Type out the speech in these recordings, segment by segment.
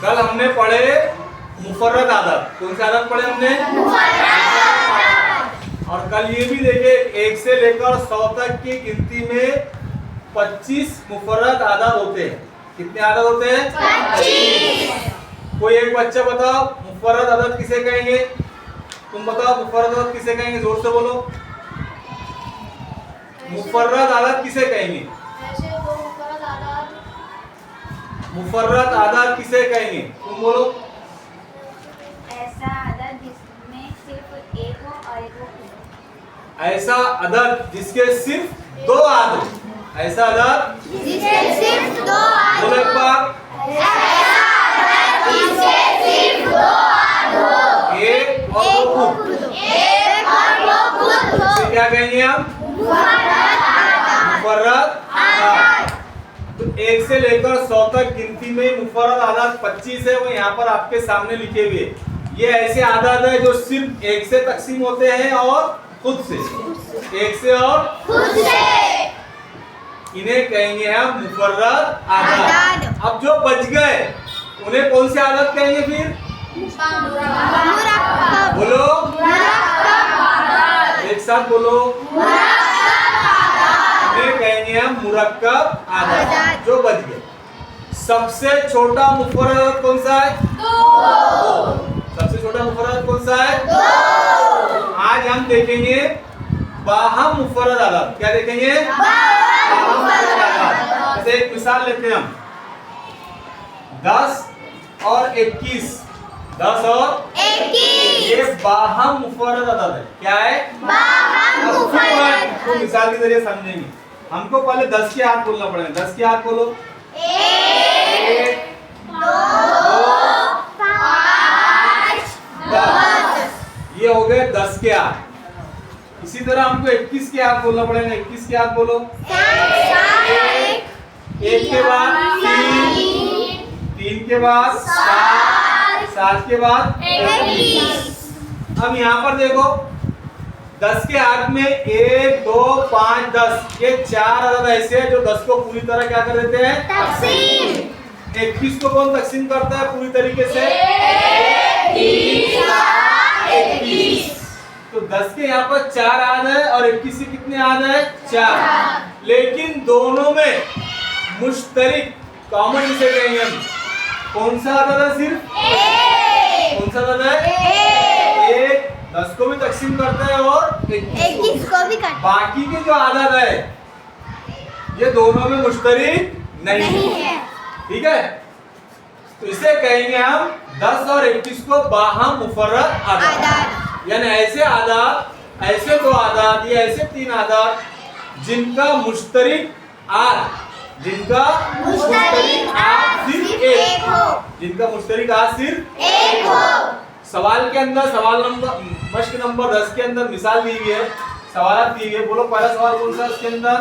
कल हमने पढ़े मुफर्रद आदद। कौन से आदद पढ़े हमने? और कल ये भी देखे 1 से लेकर 100 तक की गिनती में 25 मुफर्रद आदद होते हैं। कितने आदद होते हैं? 25। कोई एक बच्चा बताओ मुफर्रद आदद किसे कहेंगे? तुम बताओ मुफर्रद आदद किसे कहेंगे? जोर से बोलो। मुफर्रद आदद किसे कहेंगे? मुफर्रद आदद किसे कहेंगे? तुम बोलो। ऐसा अदद जिसमें सिर्फ एक हो और एक हो। ऐसा अदद जिसके सिर्फ 2 आद हो। ऐसा अदद जिसके सिर्फ 2 आद बोलो एक बार। ऐसा अदद जिसके सिर्फ 2 आद हो। एक और दो खुद। एक और दो खुद हो। इसे क्या कहेंगे हम? मुफर्रद आदद। तो 1 से लेकर 100 तक गिनती में मुफर्रद आदद 25 है, वो यहाँ पर आपके सामने लिखे हुए। ये ऐसे आदद है जो सिर्फ 1 से तकसीम होते हैं और खुद से। 1 से और खुद से। इन्हें कहेंगे हम मुफर्रद आदद। अब जो बच गए उन्हें कौन से आदद कहेंगे फिर? मुरक्कब। बोलो एक साथ बोलो। इन्हें कहेंगे हम मुरक्कब आदद। जो बच गए। सबसे छोटा मुफर्रद कौन सा है? 2। सबसे छोटा मुफर्रद कौन सा है? 2। आज हम देखेंगे बाहम मुफर्रद आदद। क्या देखेंगे? बाहम मुफर्रद आदद। जैसे एक मिसाल लेते हैं हम 10 और 21। 10 और 21 ये बाहम मुफर्रद आदद है। क्या है? बाहम मुफर्रद। तो मिसाल के जरिए समझेंगे। हमको पहले 10 के हाथ बोलना पड़ेगा। 10 के हाथ बोलो। 1 2 5 10। ये हो गए 10 के हाथ। इसी तरह हमको 21 के हाथ बोलना पड़ेगा। 21 के हाथ बोलो। 1 के बाद 3, 3 के बाद 7, 7 के बाद 21। अब यहाँ पर देखो 10 के हाथ में 1 2 5 10 ये 4 अदद ऐसे हैं जो 10 को पूरी तरह क्या कर देते हैं? तकसीम। 21 को कौन तकसीम करता है पूरी तरीके से? 21। तो 10 के यहाँ पर 4 आद है और 21 के कितने आद है? 4। लेकिन दोनों में मुश्तरिक कॉमन जिसे कहेंगे हम कौन सा अदद है? सिर्फ कौन सा अदद है? 1 10 को भी तकसीम करता है और 21 को भी करता बाकी के जो आदद है ये दोनों में मुश्तरिक नहीं है। ठीक है, तो इसे कहेंगे हम 10 और 21 को बाहम मुफर्रद आदद। यानी ऐसे आदद, ऐसे 2 आदद या ऐसे 3 आदद जिनका मुश्तरिक आद सिर्फ एक हो। जिनका मुश्तरिक आद सिर्फ एक हो। सवाल के अंदर सवाल नंबर मश्क नंबर 10 के अंदर मिसाल दी हुई है, सवाल दी हुई है। बोलो पहला सवाल कौन सा इसके अंदर?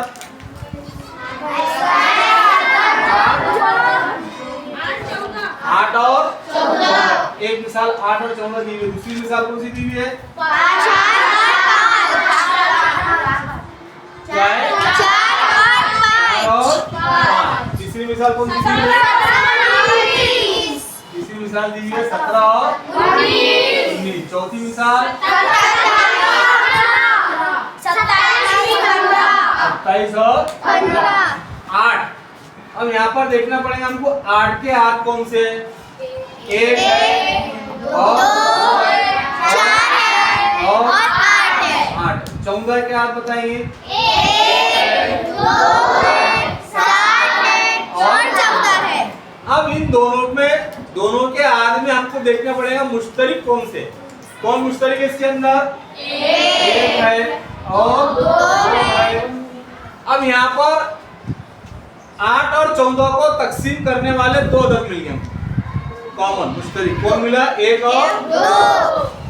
8 और 14। एक मिसाल 8 और 14 दी हुई है। दूसरी मिसाल कौन सी दी हुई है? 4 और 5। तीसरी मिसाल कौन सी दी हुई है? तीसरी मिसाल दी हुई है 17 और 19। चौथी मिसाल 27 और 8। अब यहाँ पर देखना पड़ेगा हमको 8 के हाथ कौन से? 1 है और 8। 14 के हाथ बताइए? 1 2 7 और 14 है। अब इन दोनों के आद में हमको देखना पड़ेगा मुश्तरिक कौन से? कौन मुश्तरिक है इसके अंदर? 1 है और 2 है। अब यहाँ पर 8 और 14 को तकसीम करने वाले 2 अदद मिल गए कॉमन मुश्तरिक। कौन मिला? 1 और 2।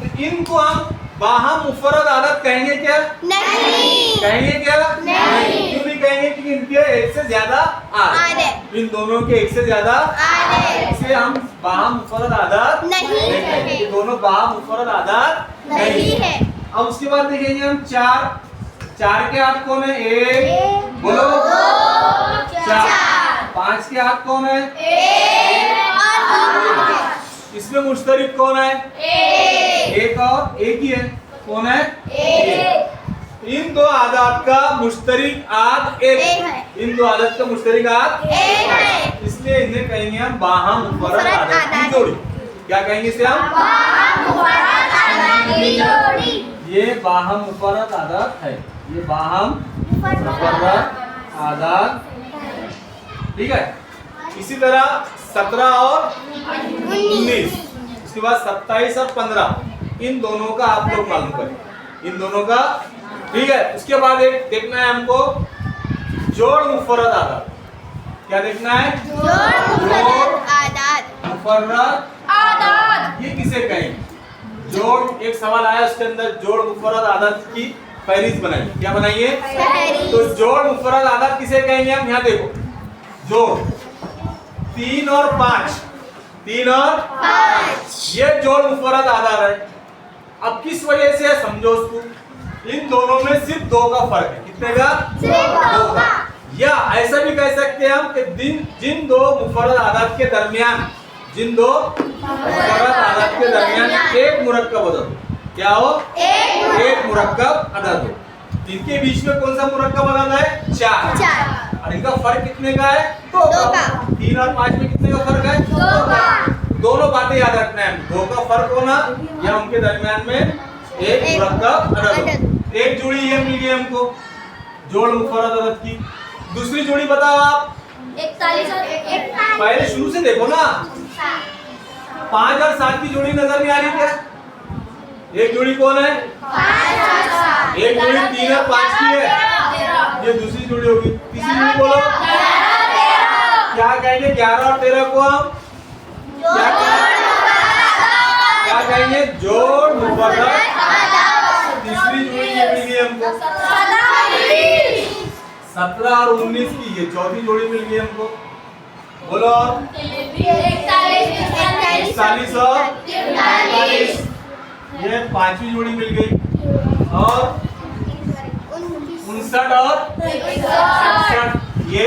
तो इनको हम बाहम मुफर्रद आदद कहेंगे क्या? नहीं। कहेंगे क्या? नहीं। क्यों नहीं कहेंगे? क्योंकि इनके 1 से ज्यादा आद है। इन दोनों के 1 से ज्यादा आद है, इसे हम बाहम मुफर्रद आदद नहीं कहेंगे। ये दोनों बाहम मुफर्रद आदद नहीं है। अब उसके बाद देखेंगे हम 4 के हाथ कौन है? 1 बोलो 4। 5 के हाथ कौन है? 1 और 2। इसमें मुश्तरिक कौन है? एक और एक ही है। कौन है? एक। इन दो आदात का मुश्तरिक आद एक है। इन दो आदात का मुश्तरिक आद एक है। इसलिए इन्हें कहेंगे हम बाहम मुफर्रद आदात की जोड़ी। क्या कहेंगे इसे हम? ये बाहम मुफर्रद आदात है। ये बाहम मुफर्रद आदात। ठीक है। इसी तरह 17 और 19, उसके बाद 27 और 15, इन दोनों का आप लोग मालूम करें। इन दोनों का ठीक है। उसके बाद एक देखना है हमको जोड़ मुफर्रद आदात। क्या देखना है? जोड़ मुफर्रद आदात। ये किसे कहेंगे? जोड़, एक सवाल आया उसके अंदर जोड़ मुफर्रद आदात की फहरिस्त बनाइए। क्या बनाइए? तो जोड़ मुफर्रद आदात किसे कहेंगे हम? यहाँ देखो, जोड़ 3 और 5, 3 और 5, ये जोड़ मुफर्रद आदात है। अब किस वजह से समझो उसको, इन दोनों में सिर्फ 2 का फर्क है। कितने का? सिर्फ 2 का। या ऐसा भी कह सकते हैं हम कि जिन दो मुफर्रद आदात के दरमियान, जिन दो मुफर्रद आदात के दरमियान एक मुरक्कब अदद हो। क्या हो? एक मुरक्कब अदद हो। इनके बीच में कौन सा मुरक्कब अदद है? 4। और इनका फर्क कितने का है? 2 का। 3 और 5 में कितने का फर्क है? 2 का। दोनों बातें याद रखना है। 2 का फर्क होना या उनके दरमियान में एक मुरक्कब अदद। एक जोड़ी ये मिल गई हमको जोड़ मुफर्रद आदात की। दूसरी जोड़ी बताओ आप। 41 और 41। पहले शुरू से देखो ना। 5 और 7 की जोड़ी नजर नहीं आ रही क्या? एक जोड़ी कौन है? 5 और 7। एक जोड़ी 3 और 5 की है। ये दूसरी जोड़ी होगी। तीसरी जोड़ी बोलो। 11 कहेंगे? 11 और 13 को हम क्या कहेंगे? जोड़ मुफर्रद। तीसरी जोड़ी ये मिल गई हमको 17 और 19 की। ये चौथी जोड़ी मिल गई हमको। बोलो। 41 और 43, ये पांचवी जोड़ी मिल गई। और 59 और 61, ये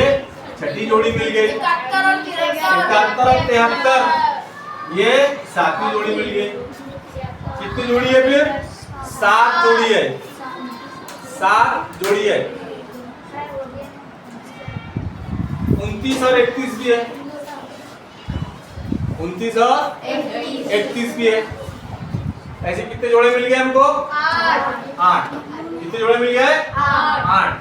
छठी जोड़ी मिल गई। 71 और 73, ये सातवीं जोड़ी मिल गई। कितनी जोड़ी है फिर? 7 जोड़ी है। 7 जोड़ी है। 29 और 31 भी है। 29 और 31 भी है। ऐसे कितने जोड़े मिल गए हमको? 8। कितने जोड़े मिल गए? 8।